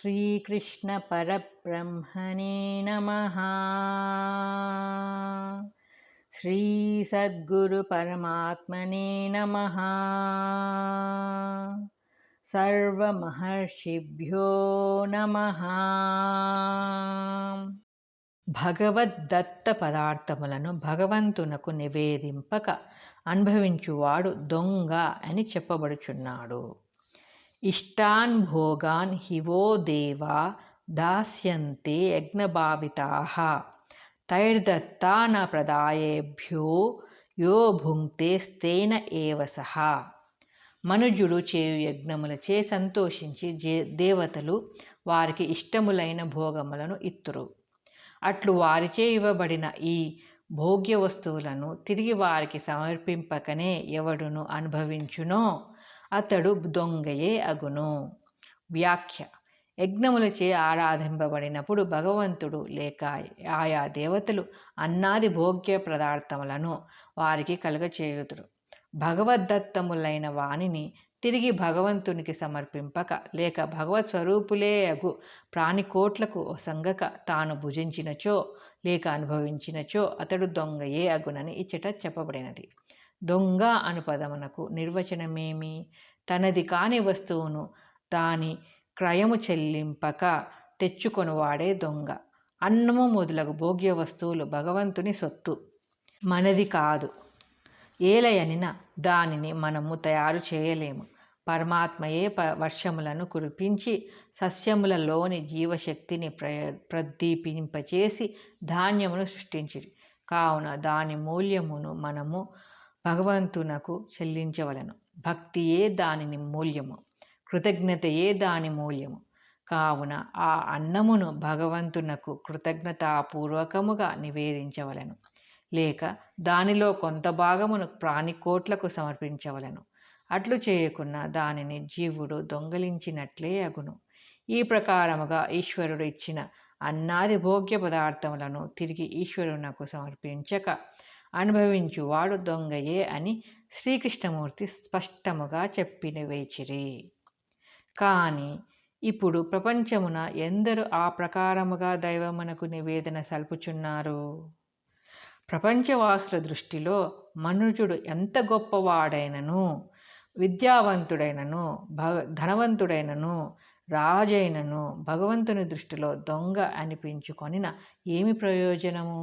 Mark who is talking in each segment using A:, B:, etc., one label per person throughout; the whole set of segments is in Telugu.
A: श्रीकृष्ण परब्रह्मणे नमः। श्री सद्गुरु परमात्मने नमः। सर्वमहर्षिभ्यो नमः। భగవద్దత్త పదార్థములను భగవంతునకు నివేదింపక అనుభవించువాడు దొంగ అని చెప్పబడుచున్నాడు. ఇష్టాన్ భోగాన్ హివో దేవా దాస్యంతే యజ్ఞభావితాః తైర్దత్తా న ప్రదాయేభ్యో యో భుంక్తే స్తేన ఏవ సహ. మనుజుడు చేయు యజ్ఞములచే సంతోషించి దేవతలు వారికి ఇష్టములైన భోగములను ఇత్తురు. అట్లు వారిచే ఇవ్వబడిన ఈ భోగ్య వస్తువులను తిరిగి వారికి సమర్పింపకనే ఎవడును అనుభవించునో అతడు దొంగయే అగును. వ్యాఖ్య: యజ్ఞములచే ఆరాధింపబడినప్పుడు భగవంతుడు లేక ఆయా దేవతలు అన్నాది భోగ్య పదార్థములను వారికి కలుగచేయుదురు. భగవద్దత్తములైన వానిని తిరిగి భగవంతునికి సమర్పింపక లేక భగవత్ స్వరూపులే అగు ప్రాణికోట్లకు సంగక తాను భుజించినచో లేక అనుభవించినచో అతడు దొంగయే అగునని ఇచ్చట చెప్పబడినది. దొంగ అను పదమునకు నిర్వచనమేమి? తనది కాని వస్తువును దాని క్రయము చెల్లింపక తెచ్చుకొనువాడే దొంగ. అన్నము మొదలగు భోగ్య వస్తువులు భగవంతుని సొత్తు, మనది కాదు. ఏలయనిన దానిని మనము తయారు చేయలేము. పరమాత్మయే వర్షములను కురిపించి సస్యములలోని జీవశక్తిని ప్రదీపింపచేసి ధాన్యమును సృష్టించిరి. కావున దాని మూల్యమును మనము భగవంతునకు చెల్లించవలను. భక్తియే దానిని మూల్యము, కృతజ్ఞతయే దాని మూల్యము. కావున ఆ అన్నమును భగవంతునకు కృతజ్ఞతాపూర్వకముగా నివేదించవలను, లేక దానిలో కొంత భాగమును ప్రాణికోట్లకు సమర్పించవలను. అట్లు చేయకున్న దానిని జీవుడు దొంగలించినట్లే అగును. ఈ ప్రకారముగా ఈశ్వరుడు ఇచ్చిన అన్నాది భోగ్య పదార్థములను తిరిగి ఈశ్వరునకు సమర్పించక అనుభవించువాడు దొంగయే అని శ్రీకృష్ణమూర్తి స్పష్టముగా చెప్పినవేచిరి. కానీ ఇప్పుడు ప్రపంచమున ఎందరు ఆ ప్రకారముగా దైవమునకు నివేదన సల్పుచున్నారు? ప్రపంచవాసుల దృష్టిలో మనుజుడు ఎంత గొప్పవాడైనను, విద్యావంతుడైనను, ధనవంతుడైనను, రాజైనను భగవంతుని దృష్టిలో దొంగ అనిపించుకొనిన ఏమి ప్రయోజనము?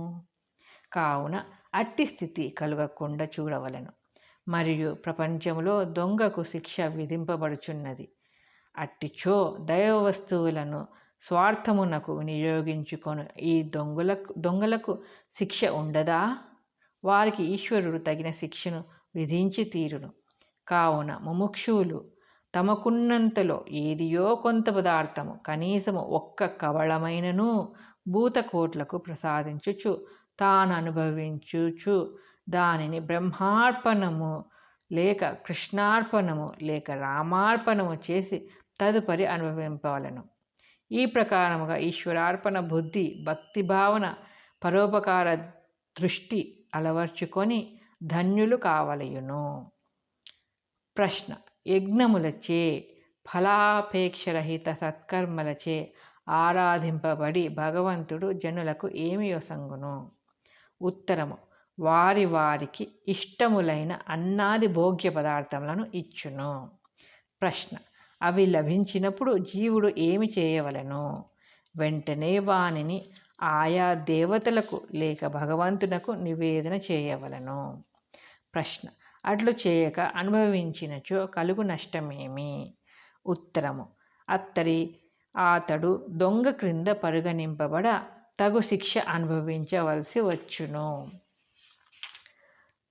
A: కావున అట్టి స్థితి కలుగకుండా చూడవలెను. మరియు ప్రపంచంలో దొంగకు శిక్ష విధింపబడుచున్నది. అట్టిచో దైవ వస్తువులను స్వార్థమునకు వినియోగించుకొను ఈ దొంగలకు శిక్ష ఉండదా? వారికి ఈశ్వరుడు తగిన శిక్షను విధించి తీరును. కావున ముముక్షువులు తమకున్నంతలో ఏదియో కొంత పదార్థము, కనీసము ఒక్క కవళమైనను భూతకోట్లకు ప్రసాదించుచు తాను అనుభవించుచు దానిని బ్రహ్మార్పణము లేక కృష్ణార్పణము లేక రామార్పణము చేసి తదుపరి అనుభవింపవలను. ఈ ప్రకారముగా ఈశ్వరార్పణ బుద్ధి, భక్తి భావన, పరోపకార దృష్టి అలవర్చుకొని ధన్యులు కావలయును. ప్రశ్న: యజ్ఞములచే ఫలాపేక్షరహిత సత్కర్మలచే ఆరాధింపబడి భగవంతుడు జనులకు ఏమి యొసంగును? ఉత్తరము: వారి వారికి ఇష్టములైన అన్నాది భోగ్య పదార్థములను ఇచ్చును. ప్రశ్న: అవి లభించినప్పుడు జీవుడు ఏమి చేయవలెను? వెంటనే వానిని ఆయా దేవతలకు లేక భగవంతునకు నివేదన చేయవలెను. ప్రశ్న: అట్లు చేయక అనుభవించినచో కలుగు నష్టమేమి? ఉత్తరము: అతడు దొంగ క్రింద పరిగణింపబడ తగు శిక్ష అనుభవించవలసి వచ్చును.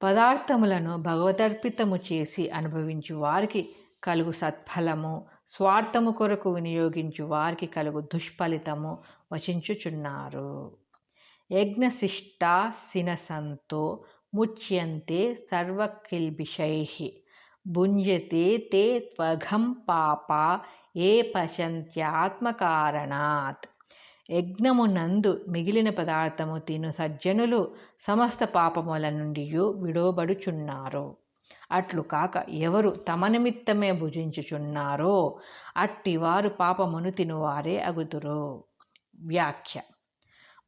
A: పదార్థములను భగవదర్పితము చేసి అనుభవించు వారికి కలుగు సత్ఫలము, స్వార్థము కొరకు వినియోగించు వారికి కలుగు దుష్ఫలితము వచించుచున్నారు. యజ్ఞశిష్టా సినసంతో ముచ్యంతే సర్వకిల్బిషైః భుంజతే తే త్వఘం పాపా ఏ పచంత్యాత్మకారణాత్. యజ్ఞమునందు మిగిలిన పదార్థము తిను సజ్జనులు సమస్త పాపముల నుండి విడవబడుచున్నారు. అట్లు కాక ఎవరు తమ నిమిత్తమే భుజించుచున్నారో అట్టివారు పాపమును తినువారే అగుదురు. వ్యాఖ్య: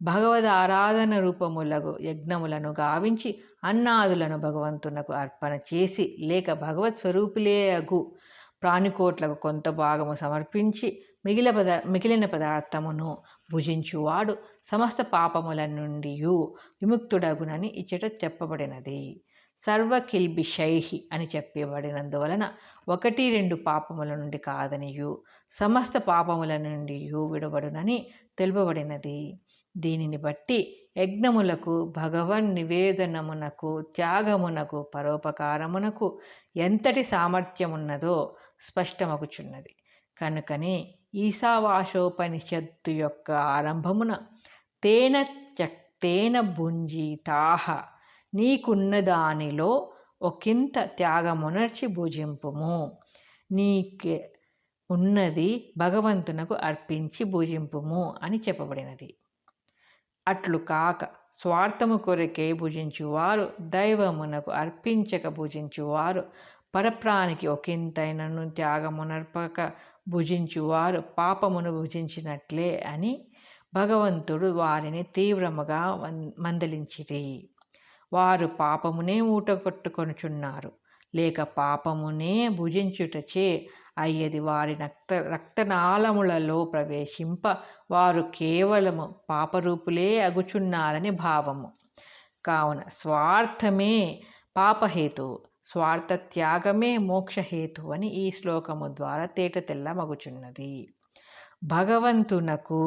A: భగవదారాధన రూపములగు యజ్ఞములను గావించి అన్నాదులను భగవంతునకు అర్పణ చేసి లేక భగవత్ స్వరూపులే అగు ప్రాణికోట్లకు కొంత భాగము సమర్పించి మిగిలిన పదార్థమును భుజించువాడు సమస్త పాపముల నుండి విముక్తుడగునని ఇచ్చట చెప్పబడినది. సర్వకిల్బిషైహి అని చెప్పబడినందువలన 1-2 పాపముల నుండి కాదనియు సమస్త పాపముల నుండి విడబడునని తెలుపబడినది. దీనిని బట్టి యజ్ఞములకు, భగవన్ నివేదనమునకు, త్యాగమునకు, పరోపకారమునకు ఎంతటి సామర్థ్యమున్నదో స్పష్టమగుచున్నది. కనుకనే ఈశావాశోపనిషత్తు యొక్క ఆరంభమున తేన భుంజీతాః, నీకున్న దానిలో ఒకంత త్యాగమునర్చి భుజింపుము, నీకే ఉన్నది భగవంతునకు అర్పించి భుజింపుము అని చెప్పబడినది. అట్లు కాక స్వార్థము కొరకే భుజించువారు, దైవమునకు అర్పించక భుజించువారు, పరప్రాణికి ఒకంతైనను త్యాగమునర్పక భుజించువారు పాపమును భుజించినట్లే అని భగవంతుడు వారిని తీవ్రముగా మందలించిరి. వారు పాపమునే మూటగొట్టుకొనుచున్నారు, లేక పాపమునే భుజించుటచే అయ్యది వారి రక్తనాళములలో ప్రవేశింప వారు కేవలము పాపరూపులే అగుచున్నారని భావము. కావున స్వార్థమే పాపహేతువు, స్వార్థ త్యాగమే మోక్షహేతు అని ఈ శ్లోకము ద్వారా తేటతెల్లమగుచున్నది. భగవంతునకు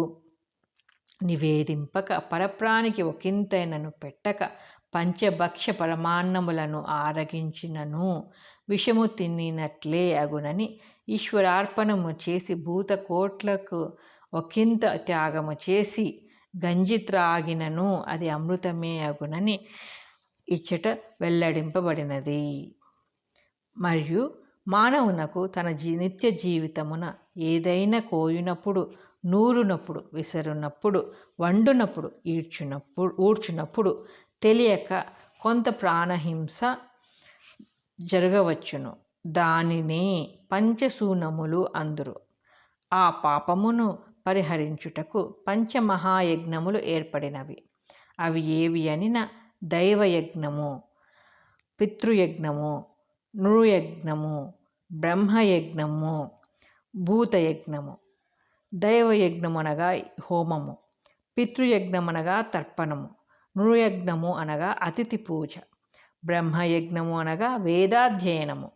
A: నివేదింపక పరప్రాణికి ఒకంతైనను పెట్టక పంచభక్ష పరమాన్నములను ఆరగించినను విషము తినినట్లే అగునని, ఈశ్వరార్పణము చేసి భూతకోట్లకు ఒకంత త్యాగము చేసి గంజి త్రాగినను అది అమృతమే అగునని ఇచ్చట వెల్లడింపబడినది. మరియు మానవునకు తన నిత్య జీవితమున ఏదైనా కోయునప్పుడు, నూరునప్పుడు, విసరునప్పుడు, వండునప్పుడు, ఊడ్చునప్పుడు తెలియక కొంత ప్రాణహింస జరగవచ్చును. దానినే పంచశూనములు అందురు. ఆ పాపమును పరిహరించుటకు పంచమహాయజ్ఞములు ఏర్పడినవి. అవి ఏవి అనిన దైవయజ్ఞము, పితృయజ్ఞము, నృయజ్ఞము, బ్రహ్మయజ్ఞము, భూతయజ్ఞము. దైవయజ్ఞము అనగా హోమము, పితృయజ్ఞమనగా తర్పణము, నృయజ్ఞము అనగా అతిథి పూజ, బ్రహ్మయజ్ఞము అనగా వేదాధ్యయనము,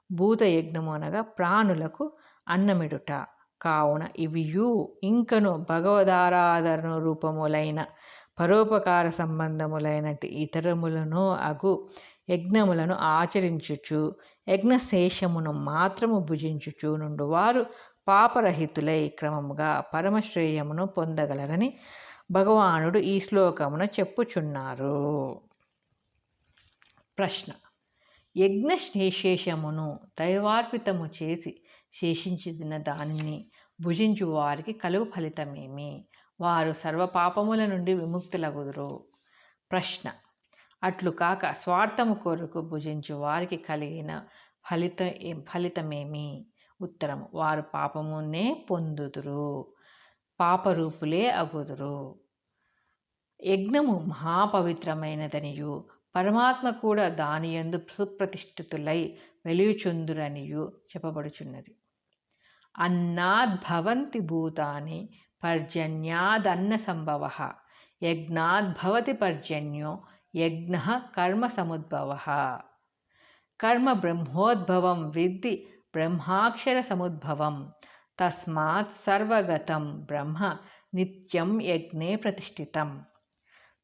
A: భూతయజ్ఞము అనగా ప్రాణులకు అన్నమిడుట. కావున ఇవియు ఇంకను భగవదారాధన రూపములైన పరోపకార సంబంధములైనటి ఇతరములను అగు యజ్ఞములను ఆచరించుచు యజ్ఞశేషమును మాత్రము భుజించుచు నుండువారు పాపరహితులై క్రమముగా పరమశ్రేయమును పొందగలరని భగవానుడు ఈ శ్లోకమున చెప్పుచున్నారు. ప్రశ్న: యజ్ఞ శేషమును దైవార్పితము చేసి శేషించిన దానిని భుజించు వారికి కలుగు ఫలితమేమి? వారు సర్వపాపముల నుండి విముక్తులగుదురు. ప్రశ్న: అట్లు కాక స్వార్థము కొరకు భుజించు వారికి కలిగిన ఫలితమేమి? ఉత్తరము: వారు పాపమునే పొందుదురు, పాపరూపులే అగుదురు. యజ్ఞము మహాపవిత్రమైనదనియు పరమాత్మ కూడా దానియందు సుప్రతిష్ఠితులై వెలియుచుందురనియు చెప్పబడుచున్నది. అన్నాద్భవంతి భూతాని పర్జన్యాదన్న సంభవః, యజ్ఞాద్భవతి పర్జన్యో యజ్ఞః కర్మ సముద్భవః. కర్మ బ్రహ్మోద్భవం విద్ధి బ్రహ్మాక్షర సముద్భవం, తస్మాత్ సర్వగతం బ్రహ్మ నిత్యం యజ్ఞే ప్రతిష్ఠితం.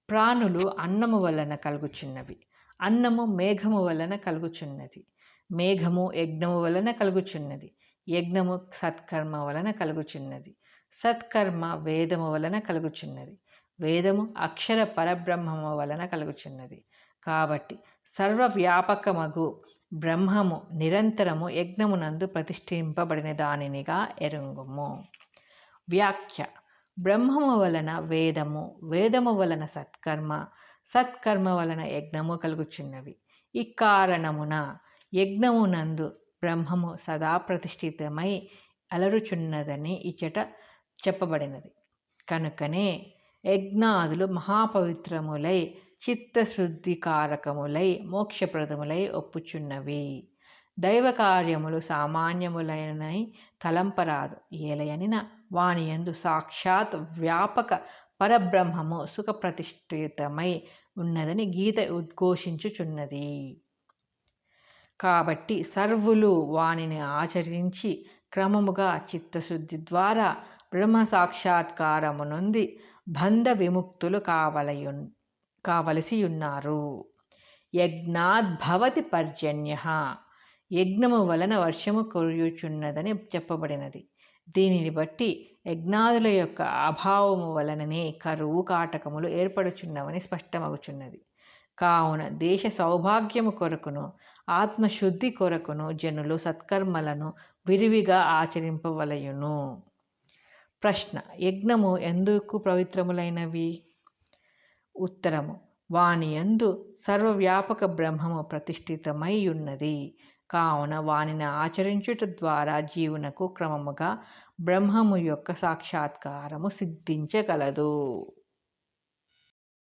A: ప్రాణులు అన్నము వలన కలుగుచున్నవి, అన్నము మేఘము వలన కలుగుచున్నది, మేఘము యజ్ఞము వలన కలుగుచున్నది, యజ్ఞము సత్కర్మ వలన కలుగుచున్నది, సత్కర్మ వేదము వలన కలుగుచున్నది, వేదము అక్షర పరబ్రహ్మము వలన కలుగుచున్నది. కాబట్టి సర్వవ్యాపకమగు బ్రహ్మము నిరంతరము యజ్ఞమునందు ప్రతిష్ఠింపబడిన దానినిగా ఎరుంగుము. వ్యాఖ్య: బ్రహ్మము వలన వేదము, వేదము వలన సత్కర్మ, సత్కర్మ వలన యజ్ఞము కలుగుచున్నవి. ఈ కారణమున యజ్ఞమునందు బ్రహ్మము సదా ప్రతిష్ఠితమై అలరుచున్నదని ఇచ్చట చెప్పబడినది. కనుకనే యజ్ఞాదులు మహాపవిత్రములై చిత్తశుద్ధికారకములై మోక్షప్రదములై ఒప్పుచున్నవి. దైవ కార్యములు సామాన్యములైనై తలంపరాదు. ఏలయనిన వానియందు సాక్షాత్ వ్యాపక పరబ్రహ్మము సుఖప్రతిష్ఠితమై ఉన్నదని గీత ఉద్ఘోషించుచున్నది. కాబట్టి సర్వులు వానిని ఆచరించి క్రమముగా చిత్తశుద్ధి ద్వారా బ్రహ్మ సాక్షాత్కారము నొంది బంధ విముక్తులు కావలసియున్నారు. యజ్ఞాద్భవతి పర్జన్యః, యజ్ఞము వలన వర్షము కురియుచున్నదని చెప్పబడినది. దీనిని బట్టి యజ్ఞాదుల యొక్క అభావము వలననే కరువు కాటకములు ఏర్పడుచున్నవని స్పష్టమగుచున్నది. కావున దేశ సౌభాగ్యము కొరకును ఆత్మశుద్ధి కొరకును జనులు సత్కర్మలను విరివిగా ఆచరింపవలయును. ప్రశ్న: యజ్ఞము ఎందుకు పవిత్రములైనవి? ఉత్తరము: వానియందు సర్వవ్యాపక బ్రహ్మము ప్రతిష్ఠితమై ఉన్నది. కావున వానిని ఆచరించుట ద్వారా జీవునకు క్రమముగా బ్రహ్మము యొక్క సాక్షాత్కారము సిద్ధించగలదు.